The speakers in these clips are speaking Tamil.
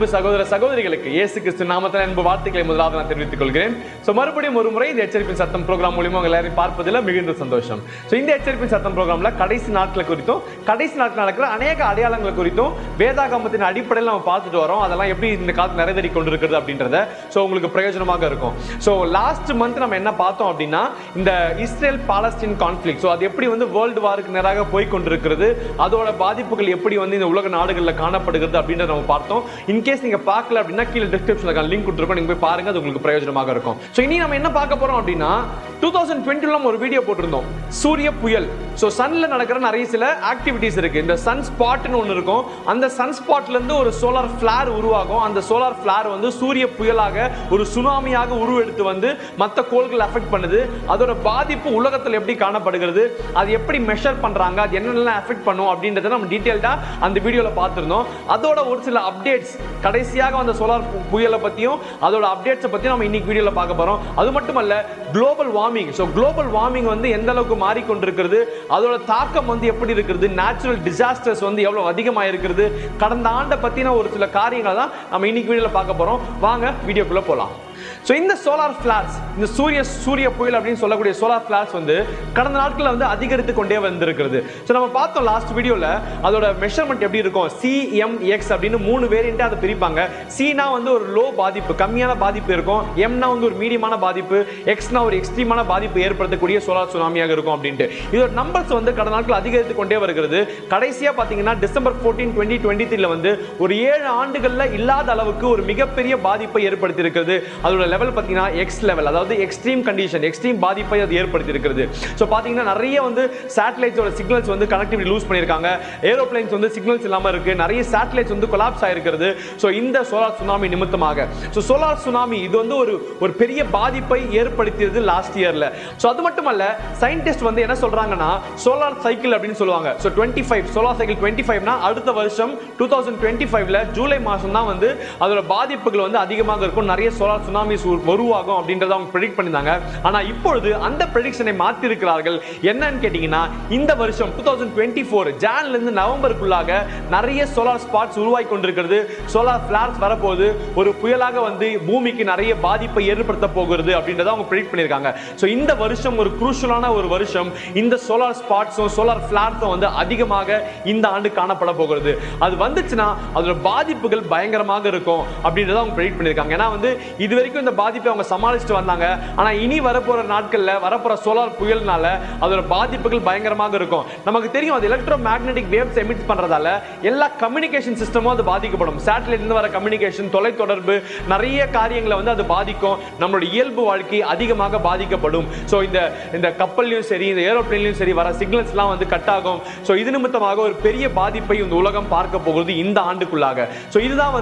அன்பு சகோதர சகோதரிகளுக்கு இயேசு கிறிஸ்து நாமத்தில் அன்பு வாழ்த்துக்களை முதலாவது நான் தெரிவித்துக் கொள்கிறேன். மறுபடியும் ஒரு முறை இந்த எச்சரிப்பின் சத்தம் ப்ரோக்ராம் மூலியமா எல்லாரையும் பார்ப்பதில் மிகுந்த சந்தோஷம். இந்த எச்சரிப்பின் சத்தம் ப்ரோக்ராம்ல கடைசி நாட்களை குறித்தும் கடைசி நாட்கள் நடக்கிற அநேக அடையாளங்கள் குறித்தும் வேதாகமத்தின் அடிப்படையில் நம்ம பார்த்துட்டு வரோம். அதெல்லாம் எப்படி இந்த காலத்தில் நிறைவேறி கொண்டிருக்கிறது அப்படின்றத உங்களுக்கு பிரயோஜனமாக இருக்கும். லாஸ்ட் மந்த் நம்ம என்ன பார்த்தோம் அப்படின்னா இந்த இஸ்ரேல் பாலஸ்தீன் கான்ஃபிளிக்ட் அது எப்படி வேர்ல்டு வாருக்கு நேராக போய் கொண்டிருக்கிறது, அதோட பாதிப்புகள் எப்படி இந்த உலக நாடுகளில் காணப்படுகிறது அப்படின்றத நம்ம பார்த்தோம். இன்கேஸ் நீங்க பார்க்கல அப்படின்னா கீழே டிஸ்கிரிப்ஷன்ல லிங்க் கொடுத்துருக்கோம், நீங்க போய் பாருங்க, அது உங்களுக்கு பிரயோஜனமாக இருக்கும். இனி நம்ம என்ன பார்க்க போறோம் அப்படின்னா 2020 ஒரு வீடியோ போட்டிருந்தோம், சூரிய புயல். சன்ல நடக்கிற நிறைய சில ஆக்டிவிட்டிஸ் இருக்கு. இந்த சன் ஸ்பாட்னு ஒன்று இருக்கும். அந்த சன் ஸ்பாட்ல இருந்து ஒரு சோலார் ஃபிளேர் உருவாகும். அந்த சோலார் ஃபிளேர் சூரிய புயலாக ஒரு சுனாமியாக உருவெடுத்து மற்ற கோள்கள் அஃபெக்ட் பண்ணுது. அதோட பாதிப்பு உலகத்தில் எப்படி காணப்படுகிறது, அது எப்படி மெஷர் பண்றாங்க, அது என்னெல்லாம் அஃபெக்ட் பண்ணும் அப்படின்றத நம்ம டீடைல்டா அந்த வீடியோல பார்த்திருந்தோம். அதோட ஒரு சில அப்டேட்ஸ், கடைசியாக அந்த சோலார் புயலை பத்தியும் அதோட அப்டேட்ஸை பத்தியும் நம்ம இன்னைக்கு வீடியோல பார்க்க போறோம். அது மட்டுமல்ல, குளோபல் வார்மிங். குளோபல் வார்மிங் எந்த அளவுக்கு மாறிக்கொண்டிருக்கிறது, அதோட தாக்கம் எப்படி இருக்கிறது, நேச்சுரல் டிசாஸ்டர்ஸ் எவ்வளவு அதிகமாக இருக்கிறது, கடந்த ஆண்டை பத்தின ஒரு சில காரியங்களை தான் நம்ம இன்னைக்கு வீடியோல பார்க்க போறோம். வாங்க வீடியோக்குள்ள போலாம். இந்த சோலார் ஃபிளார்ஸ், இந்த சூரிய புயல் அப்படின்னு சொல்லக்கூடிய சோலார் ஃபிளார்ஸ் கடந்த நாட்களில் அதிகரித்து கொண்டே வந்திருக்கிறது. நம்ம பார்த்தோம் லாஸ்ட் வீடியோல அதோட மெஷர்மெண்ட் எப்படி இருக்கும். CMX அப்படின்னு 3 வேரியன்ட் அதை பிரிப்பாங்க. Cனா ஒரு லோ பாதிப்பு, கம்மியான பாதிப்பு இருக்கும். Mனா ஒரு மீடியமான பாதிப்பு, Xனா ஒரு எக்ஸ்ட்ரீமான பாதிப்பு ஏற்படுத்தக்கூடிய சோலார் சுனாமியாக இருக்கும் அப்படின்ட்டு. இதோட நம்பர்ஸ் கடந்த நாட்கள் அதிகரித்து கொண்டே வருகிறது. கடைசியா பாத்தீங்கன்னா டிசம்பர் 14, 2023 ஒரு 7 ஆண்டுகள்ல இல்லாத அளவுக்கு ஒரு மிகப்பெரிய பாதிப்பை ஏற்படுத்தி இருக்கிறது. அதோட லெவல் பாத்தீங்கன்னா எக்ஸ் லெவல், அதாவது எக்ஸ்ட்ரீம் கண்டிஷன், எக்ஸ்ட்ரீம் பாதிப்பை அது ஏற்படுத்தி இருக்கிறது. பாத்தீங்கன்னா நிறைய சேட்டலைட்ஸோட சிக்னல்ஸ் கனெக்டிவிட்டி லூஸ் பண்ணிருக்காங்க. ஏரோப்ளேன்ஸ் சிக்னல்ஸ் இல்லாம இருக்கு. நிறைய சேட்டலைட்ஸ் கொலாப்ஸ் ஆயிருக்கிறது. இந்த சோலார் சுனாமி நிமித்தமாக சோலார் சுனாமி இது ஒரு பெரிய பாதிப்பை ஏற்படுத்தியது லாஸ்ட் இயர்ல. அது மட்டுமல்ல, சயின்டிஸ்ட் என்ன சொல்றாங்கன்னா சோலார் சைக்கிள் அப்படின்னு சொல்லுவாங்க. 25 சோலார் சைக்கிள் 25னா அடுத்த வருஷம் 2025ல ஜூலை மாசம் தான் அதோட பாதிப்புகள் அதிகமாக இருக்கும். நிறைய சோலார் சுனாமி உருவாகும் அப்படின்றத அவங்க ப்ரெடிக்ட் பண்ணிருந்தாங்க. ஆனா இப்பொழுது அந்த ப்ரெடிக்ஷனை மாத்தி இருக்கிறார்கள். என்னன்னு கேட்டீங்கன்னா இந்த வருஷம் 2024 ஜான்ல இருந்து நவம்பருக்குள்ளாக நிறைய சோலார் ஸ்பாட்ஸ் உருவாகி கொண்டிருக்கிறது. சோலார் ஃபிளார்ஸ் வரப்போகுது, ஒரு புயலாக பூமிக்கு நிறைய பாதிப்பை ஏற்படுத்த போகிறது அப்படின்றத அவங்க ப்ரெடிக்ட் பண்ணிருக்காங்க. இந்த வருஷம் ஒரு குரூஷியலான ஒரு வருஷம். இந்த சோலார் ஸ்பாட்ஸும் சோலார் ஃபிளார்ஸும் அதிகமாக இந்த ஆண்டு காணப்பட போகிறது. அது வந்துச்சுன்னா அதோட பாதிப்புகள் பயங்கரமாக இருக்கும் அப்படின்றத அவங்க ப்ரெடிக்ட் பண்ணிருக்காங்க. ஏன்னா இது வரைக்கும் இந்த பாதிப்பை அவங்க சமாளிச்சுட்டு வந்தாங்க. ஆனா இனி வரப்போற நாட்கள்ல வரப்போற சோலார் புயல்னால அதோட பாதிப்புகள் பயங்கரமாக இருக்கும். நமக்கு தெரியும், அது எலக்ட்ரோ மேக்னெட்டிக் வேவ்ஸ் எமிட் பண்றதால எல்லா கம்யூனிகேஷன் சிஸ்டமும் அது பாதிக்கப்படும். சேட்டலைட்ல இருந்து வர கம்யூனிகேஷன், தொலைத்தொடர்பு, நிறைய காரியங்களை அது பாதிக்கும். நம்மளுடைய இயல்பு வாழ்க்கை அதிகமாக பாதிக்கப்படும். இந்த கப்பல்லையும் சரி, இந்த ஏரோப்ளேன்லயும் சரி வர சிக்னல்ஸ் எல்லாம் கட் ஆகும். இது நிமித்தமாக ஒரு பெரிய பாதிப்பை இந்த உலகம் பார்க்க போகிறது இந்த ஆண்டுக்குள்ளாக. இதுதான்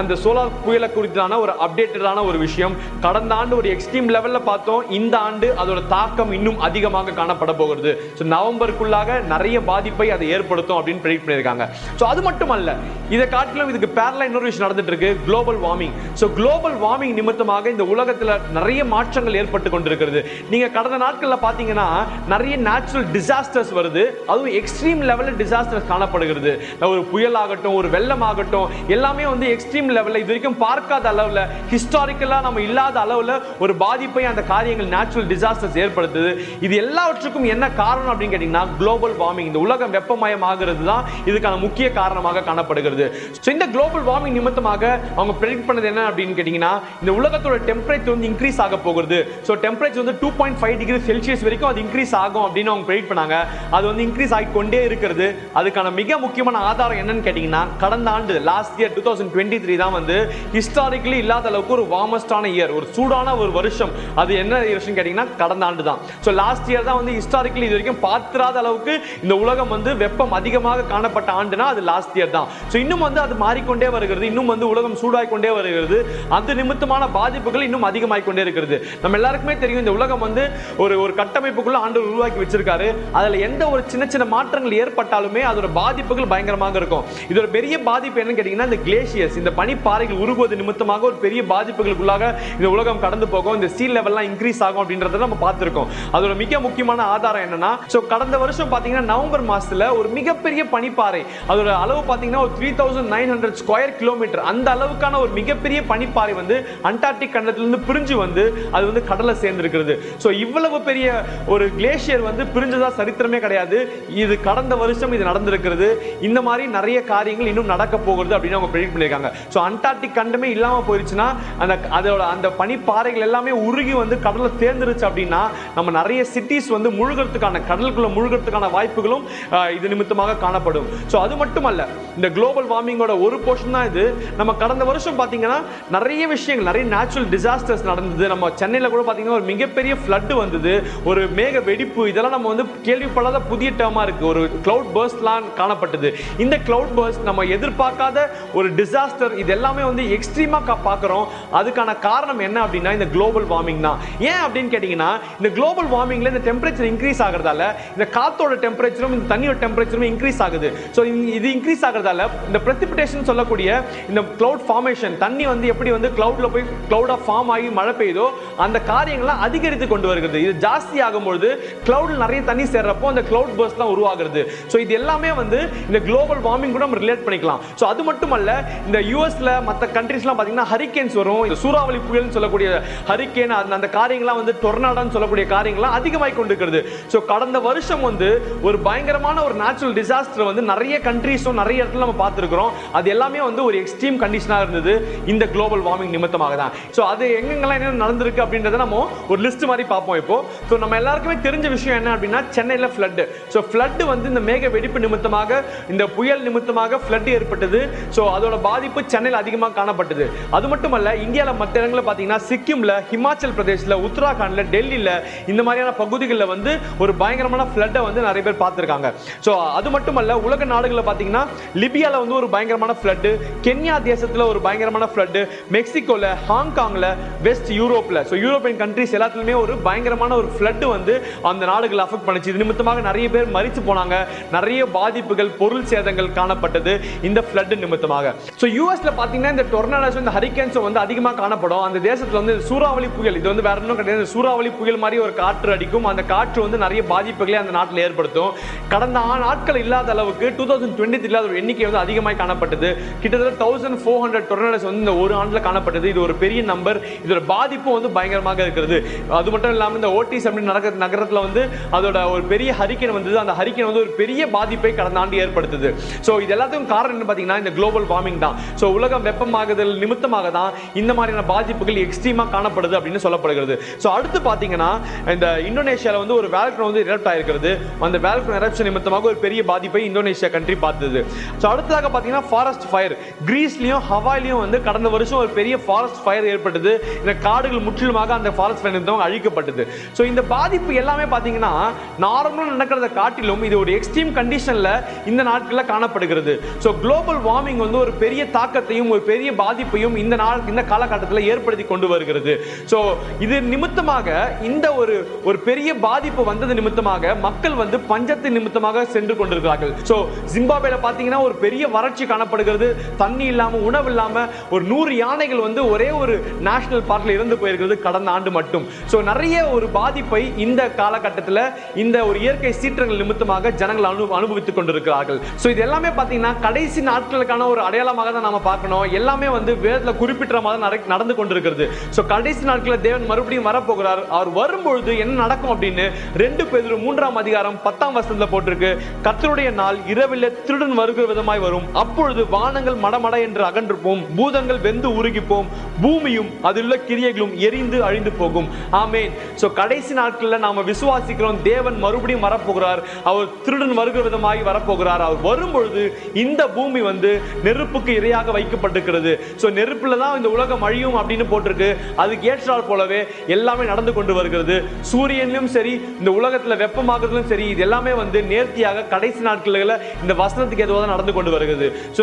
அந்த சோலார் புயலை குறித்தான ஒரு அப்டேட்டடான ஒரு விஷயம். கடந்த ஆண்டு ஒரு எக்ஸ்ட்ரீம் லெவல்ல பார்த்தோம். இந்த ஆண்டு அதோட தாக்கம் இன்னும் அதிகமாக காணப்பட போகிறது. நவம்பருக்குள்ளாக நிறைய பாதிப்பை அதை ஏற்படுத்தும் அப்படின்னு ப்ரெடிக்ட் பண்ணிருக்காங்க. அது மட்டுமல்ல, இதை காட்டிலும் இதுக்கு பேரலா இன்னொரு விஷயம் நடந்துட்டு இருக்கு, குளோபல் வார்மிங். குளோபல் வார்மிங் நிமித்தமாக இந்த உலகத்தில் நிறைய மாற்றங்கள் ஏற்பட்டு கொண்டிருக்கிறது. நீங்க கடந்த நாட்கள்ல பாத்தீங்கன்னா நிறைய நேச்சுரல் டிசாஸ்டர்ஸ் வருது. அதுவும் எக்ஸ்ட்ரீம் லெவலில் டிசாஸ்டர்ஸ் காணப்படுகிறது. ஒரு புயல் ஆகட்டும், ஒரு வெள்ளம் ஆகட்டும், எல்லாமே எக்ஸ்ட்ரீம் லெவலில் இது வரைக்கும் பார்க்காத அளவில், ஹிஸ்டாரிக்கலா நம்ம இல்லாத அளவில் ஒரு பாதிப்பை அந்த காரியங்கள் நேச்சுரல் டிசாஸ்டர்ஸ் ஏற்படுத்துது. இது எல்லாவற்றுக்கும் என்ன காரணம் அப்படின்னு கேட்டீங்கன்னா குளோபல் வார்மிங். இந்த உலகம் வெப்பமயமாகிறது தான் இதுக்கான முக்கிய காரணமாக காணப்படுகிறது. இந்த குளோபல் வார்மிங் நிமித்தமாக அவங்க ப்ரெடிக்ட் பண்ணது என்ன அப்படின்னு கேட்டீங்கன்னா இந்த உலகத்தோட டெம்பரேச்சர் இன்க்ரீஸ் ஆக போகிறது. டெம்பரேச்சர் 2.5 டிகிரி செல்சியஸ் வரைக்கும் அது இன்க்ரீஸ் ஆகும் அப்படின்னு அவங்க ப்ரெடிக்ட் பண்ணாங்க. அது இன்க்ரீஸ் ஆகி கொண்டே இருக்கிறது. அதுக்கான மிக முக்கியமான ஆதாரம் என்னன்னு கேட்டீங்கன்னா கடந்த ஆண்டு லாஸ்ட் இயர் 2023 தான் ஹிஸ்டாரிக்கலி இல்லாத அளவுக்கு ஒரு வார்மஸ்டான இயர், ஒரு சூடான ஒரு வருஷம். அது என்ன வருஷம் கேட்டீங்கன்னா கடந்த ஆண்டு தான். லாஸ்ட் இயர் தான் ஹிஸ்டாரிக்கலி இது வரைக்கும் பார்த்திராத அளவுக்கு இந்த உலகம் வெப்பம் அதிகமாக காணப்பட்ட ஆண்டுனா அது லாஸ்ட் இயர் தான். இன்னும் அது மாறிக்கொண்டே வருகிறது. இன்னும் உலகம் சூடாய் கொண்டே வருகிறது. அது நிமித்தமான பாதிப்புகள் இன்னும் அதிகமாகிக் கொண்டே இருக்கிறது. நம்ம எல்லாருக்குமே தெரியும், இந்த உலகம் ஒரு கட்டமைப்புக்குள்ள ஆண்டவர் உருவாக்கி வச்சிருக்காரு. அதுல எந்த ஒரு சின்ன சின்ன மாற்றங்கள் ஏற்பட்டாலுமே அதோட பாதிப்புகள் பயங்கரமாக இருக்கும். இதோட பெரிய பாதிப்பு என்னன்னு கேட்டீங்கன்னா இந்த கிளேசியர்ஸ், இந்த பனிப்பாறைகள் உருகுவது நிமித்தமாக ஒரு பெரிய பாதிப்புகளுக்குள்ளாக இந்த உலகம் கடந்து போகும், இந்த சீ லெவல்லாம் இன்க்ரீஸ் ஆகும் அப்படின்றத நம்ம பார்த்திருக்கோம். அதோட மிக முக்கியமான ஆதாரம் என்னன்னா, கடந்த வருஷம் பாத்தீங்கன்னா நவம்பர் மாசத்துல ஒரு மிகப்பெரிய பனிப்பாறை, அதோட அளவு பாத்தீங்கன்னா ஒரு 3900 ஸ்கொயர் கிலோமீட்டர், அந்த அளவுக்கான ஒரு மிகப்பெரிய பனிப்பாறை வந்து அண்டார்டிக் கண்டத்திலிருந்து பிரிஞ்சு வந்து அது வந்து கடலை சேர்ந்திருக்கிறது. சோ இவ்வளவு பெரிய ஒரு கிளேசியர் வந்து பிரிஞ்சதா சரித்திரமே கிடையாது. இது கடந்த வருஷம் இது நடந்திருக்கிறது. இந்த மாதிரி நிறைய காரியங்கள் இன்னும் நடக்க போகிறது அப்படின்னு அவங்க ப்ரெடிக்ட் பண்ணிருக்காங்க. சோ அண்டார்டிக் கண்டமே இல்லாம போயிருச்சுன்னா அந்த பனிப்பாறைகள் எல்லாமே உருகி வந்து கடல்ல தேர்ந்துருச்சு அப்படின்னா நம்ம நிறைய சிட்டிஸ் வந்து முழுகிறதுக்கான, கடலுக்குள்ள முழுகிறதுக்கான வாய்ப்புகளும் இது நிமித்தமாக காணப்படும். சோ அது மட்டுமல்ல, இந்த குளோபல் வார்மிங்கோட ஒரு போர்ஷன் தான் இது. நம்ம கடந்த வருஷம் பாத்தீங்கன்னா நிறைய விஷயங்கள், நிறைய நேச்சுரல் டிசாஸ்டர்ஸ் நடந்தது. நம்ம சென்னையில கூட பாத்தீங்கன்னா ஒரு மிகப்பெரிய ஃப்ளட் வந்தது, ஒரு மேக வெடிப்பு, இதெல்லாம் நம்ம வந்து கேள்விப்படாத புதிய டேர்மா இருக்கு. ஒரு கிளவுட் பர்ஸ்ட்லாம் காணப்பட்டது. இந்த கிளவுட் பர்ஸ்ட் நம்ம எதிர்பார்க்காத ஒரு டிசாஸ்டர், இது எல்லாமே வந்து எக்ஸ்ட்ரீமா பார்க்கிறோம். அதுக்கான காரணம் என்ன அப்படின்னா இந்த குளோபல் வார்மிங் தான். ஏன் அப்படின்னு கேட்டீங்கன்னா, இந்த குளோபல் வார்மிங்ல இந்த டெம்பரேச்சர் இன்க்ரீஸ் ஆகிறதால இந்த காத்தோட டெம்பரேச்சரும் இந்த தண்ணியோட டெம்பரேச்சரும் இன்க்ரீஸ் ஆகுது. ஸோ இது இன்க்ரீஸ் ஆகிறதால இந்த பிரசிபிடேஷன் சொல்லக்கூடிய இந்த கிளவுட் ஃபார்மேஷன், தண்ணி வந்து எப்படி வந்து கிளவுட்ல போய் கிளவுடா ஃபார்ம் ஆகி மழை பெய்யுதோ அந்த காரியங்கள்லாம் அதிகரித்து கொண்டு வருகிறது. இது ஜாஸ்தி ஆகும்போது கிளவுட்ல நிறைய தண்ணி சேர்றப்போ அந்த கிளவுட் பர்ஸ்ட்லாம் உருவாகிறது. ஸோ இது எல்லாமே வந்து இந்த குளோபல் வார்மிங் கூட நம்ம ரிலேட் பண்ணிக்கலாம். ஸோ அது மட்டுமல்ல, இந்த யூஎஸ்ல மற்ற கண்ட்ரீஸ்லாம் பார்த்தீங்கன்னா ஹரிகேன்ஸ் வரும், இந்த சூறாவளி புயல்னு சொல்லக்கூடிய ஹரிகேன், அந்த காரியங்கள்லாம் வந்து டொர்னாடோன்னு சொல்லக்கூடிய காரியங்கள்லாம் அதிகமாய் கொண்டிருக்கிறது. ஸோ கடந்த வருஷம் வந்து ஒரு பயங்கரமான ஒரு நேச்சுரல் டிசாஸ்டர் வந்து நிறைய கண்ட்ரீஸும் நிறைய இடத்துல நம்ம பார்த்துருக்கிறோம். அது எல்லாமே வந்து ஒரு எக்ஸ்ட்ரீம் கண்டிஷனாக இருந்தது இந்த குளோபல் வார்மிங் நிமித்தமாக தான். ஸோ அது எங்கெங்கெல்லாம் என்ன நடந்திருக்கு அப்படின்றத நம்ம ஒரு லிஸ்ட் மாதிரி பார்ப்போம் இப்போ. ஸோ நம்ம எல்லாருக்குமே தெரிஞ்ச விஷயம் என்ன அப்படின்னா சென்னையில் ஃப்ளட். ஸோ ஃப்ளட் வந்து இந்த மேக வெடிப்பு நிமித்தமாக, இந்த புயல் நிமித்தமாக ஃப்ளட் ஏற்பட்டது. ஸோ அதோட பாதிப்பு சென்னையில் அதிகமாக காணப்பட்டது. அது மட்டுமல்ல, இந்தியாவில் மற்ற இடங்களில் பார்த்தீங்கன்னா சிக்கிம்ல, ஹிமாச்சல் பிரதேசில், உத்தராகண்ட்ல, டெல்லியில் இந்த மாதிரியான பகுதிகளில் வந்து ஒரு பயங்கரமான ஃப்ளட்டை வந்து நிறைய பேர் பார்த்துருக்காங்க. ஸோ அது மட்டுமல்ல, உலக நாடுகளில் பார்த்தீங்கன்னா லிபியாவில் வந்து ஒரு பயங்கரமான ஃப்ளட், கென்யா தேசத்தில் ஒரு பயங்கரமான ஃப்ளட், மெக்சிகோல, ஹாங்காங்ல, வெஸ்ட் யூரோப்ல, ஸோ யூரோப்பியன் கண்ட்ரிஸ் எல்லாத்துலயுமே ஒரு பயங்கரமான ஒரு ஃப்ளட் வந்து அந்த நாடுகளை அஃபெக்ட் பண்ணுச்சு. இது நிமித்தமாக நிறைய பேர் மரித்து போனாங்க, நிறைய பாதிப்புகள், பொருள் சேதங்கள் காணப்பட்டது இந்த ஃப்ளட் நிமித்தமாக. ஸோ யூஎஸ்ல பார்த்தீங்கன்னா இந்த டொர்னாடோஸ், இந்த ஹரிகேன்ஸ் வந்து அதிகமாக காணப்படும். அந்த தேசத்தில் வந்து சூறாவளி புயல், இது வந்து வேற ஒன்றும் கிடையாது, சூறாவளி புயல் மாதிரி ஒரு காற்று அடிக்கும். அந்த காற்று வந்து நிறைய பாதிப்புகளை அந்த நாட்டில் ஏற்படுத்தும். கடந்த நாட்கள் இல்லாத அளவுக்கு 2023 ஒரு எண்ணிக்கை வந்து அதிகமாக காணப்பட்டது. கிட்டத்தட்ட 1400 டொர்னாடோஸ் வந்து இந்த ஒரு ஆண்டுல காணப்பட்டது. இது ஒரு பெரிய நம்பர். இதோட பாதிப்பு வந்து பயங்கரமாக இருக்கிறது. அது மட்டும் இல்லாமல் இந்த ஓட்டிஸ் அப்படின்னு நகரத்தில் வந்து அதோட ஒரு பெரிய ஹரிக்கேன் வந்தது. அந்த ஹரிக்கேன் வந்து ஒரு பெரிய பாதிப்பை கடந்த ஆண்டு ஏற்படுத்துது. ஸோ இது எல்லாத்துக்கும் காரணம் என்ன பார்த்தீங்கன்னா இந்த குளோபல் வார்மிங் தான். ஸோ உலகம் வெப்பமாகுதல் நிமித்தமாக தான் இந்த மாதிரியான பாதிப்புகள் எக்ஸ்ட்ரீமாக காணப்படுது அப்படின்னு சொல்லப்படுகிறது. ஸோ அடுத்து பார்த்தீங்கன்னா இந்த இந்தோனேஷியாவில் வந்து ஒரு வேல்கனோ வந்து எரப்ட் ஆயிருக்கிறது. அந்த வேல்கனோ எரப்ஷன் நிமித்தமாக ஒரு பெரிய பாதிப்பை இந்தோனேஷியா கண்ட்ரி பார்த்தது. ஸோ அடுத்ததாக பார்த்தீங்கன்னா ஃபாரஸ்ட் ஃபயர், கிரீஸ்லயும் ஹவாயிலையும் வந்து கடந்த வருஷம் ஒரு பெரிய ஃபாரஸ்ட் ஃபயர் ஏற்பட்டது. இந்த காடுகள் முற்றிலுமாக அந்த ஃபாரஸ்ட் ஃபயர் நிமித்தமாக அழிக்கப்பட்டது. ஸோ இந்த பாதிப்பு எல்லாமே பார்த்தீங்கன்னா நார்மலாக நடக்கிறத காட்டிலும் இது ஒரு எக்ஸ்ட்ரீம் கண்டிஷன்ல இந்த நாட்களில் காணப்படுகிறது. ஸோ குளோபல் வார்மிங் வந்து ஒரு பெரிய தாக்கத்தையும் ஒரு பெரிய பாதிப்பையும் இந்த காலகட்டத்தில் ஏற்படுத்தி கொண்டு வருகிறது. ஸோ இது நிமித்தமாக இந்த ஒரு பெரிய பாதிப்பு வந்தது நிமித்தமாக மக்கள் வந்து பஞ்சத்தின் நிமித்தமாக சென்று கொண்டிருக்கிறார்கள். ஸோ ஜிம்பாப்வேல பார்த்தீங்கன்னா ஒரு பெரிய வறட்சி காணப்படுகிறது. தண்ணி இல்லாம, உணவு இல்லாம ஒரு 100 யானைகள் வந்து ஒரே ஒரு நேஷனல் பார்க்ல இறந்து போயிருக்கிறது கடந்த ஆண்டு மட்டும். ஸோ நிறைய ஒரு பாதிப்பை இந்த காலகட்டத்தில் இந்த ஒரு இயற்கை சீற்றங்கள் நிமித்தமாக ஜனங்கள் அனுபவித்துக் கொண்டிருக்கிறார்கள். ஸோ இது எல்லாமே பார்த்தீங்கன்னா கடைசி நாட்களுக்கான ஒரு அடையாளமாக தான் நாம பார்க்கணும். எல்லாமே வந்து வேதத்தில் குறிப்பிட்ட மாதிரி நடந்து கொண்டிருக்கிறது. ஸோ கடைசி நாட்களில் தேவன் மறுபடியும் வரப்போகிறார். அவர் வரும்பொழுது என்ன நடக்கும் அப்படின்னு 2 பேதுரு 3ஆம் அதிகாரம் 10ஆம் வசனத்தில் போட்டிருக்கு. கர்த்தருடைய நாள் இரவில் திருடன் வருகிற விதமாய் வரும். அப்பொழுது வானங்கள் மடமட என்று அகன்று போம், பூதங்கள் வெந்து உருகி போம், பூமியும் அதிலுள்ள கிரியைகளும் எரிந்து அழிந்து போகும். ஆமென். சோ கடைசி நாட்களில் நாம விசுவாசிக்கிறோம் தேவன் மறுபடியும் வரப்போகிறார். அவர் திருடன் வருகிற விதமாய் வரப்போகிறார். அவர் வரும்பொழுது இந்த பூமி வந்து நெருப்புக்கு இரையாக வைக்கப்பட்டிருக்கிறது. சோ நெருப்புல தான் இந்த உலகம் அழியும் அப்படின்னு போட்டிருக்கு. அதுக்கு ஏற்றால் போலவே எல்லாமே நடந்து கொண்டு வருகிறது. சூரியனிலும் சரி, இந்த உலகத்துல வெப்பமாகிறதும் சரி, இது எல்லாமே வந்து நேர்த்தியாக கடைசி நாட்களில் இந்த வசனத்துக்கு எதுவாக நடந்து கொண்டு வருகிறது. ஸோ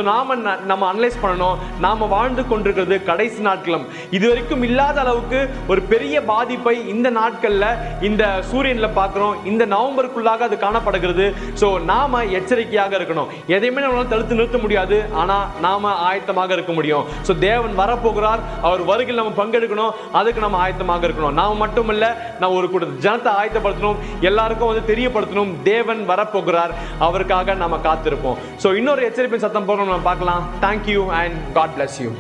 நம்ம அனலைஸ் பண்ணணும். நாம வாழ்ந்து கொண்டிருக்கிறது கடைசி நாட்களும் இதுவரைக்கும் இல்லாத அளவுக்கு ஒரு பெரிய பாதிப்பை இந்த நாட்கள்ல இந்த சூரியன்ல பார்க்கிறோம். இந்த நவம்பருக்குள்ளாக அது காணப்படுகிறது. ஸோ நாம எச்சரிக்கையாக இருக்கணும். எதையுமே நம்மளால தடுத்து நிறுத்த முடியாது, ஆனா நாம ஆயத்தமாக இருக்க முடியும். ஸோ தேவன் வரப்போகிறார். அவர் வருகையில் நம்ம பங்கெடுக்கணும், அதுக்கு நம்ம ஆயத்தமாக இருக்கணும். நாம் மட்டும் இல்ல, நான் ஒரு கூட்ட ஜனத்தை ஆயத்தப்படுத்தணும், எல்லாருக்கும் தெரியப்படுத்தணும் தேவன் வரப்போகிறார், அவருக்காக நாம காத்திருப்போம். ஸோ இன்னொரு எச்சரிப்பின் சத்தம் ப்ரோக்ராம் நம்ம பார்க்கலாம். Thank you and God bless you.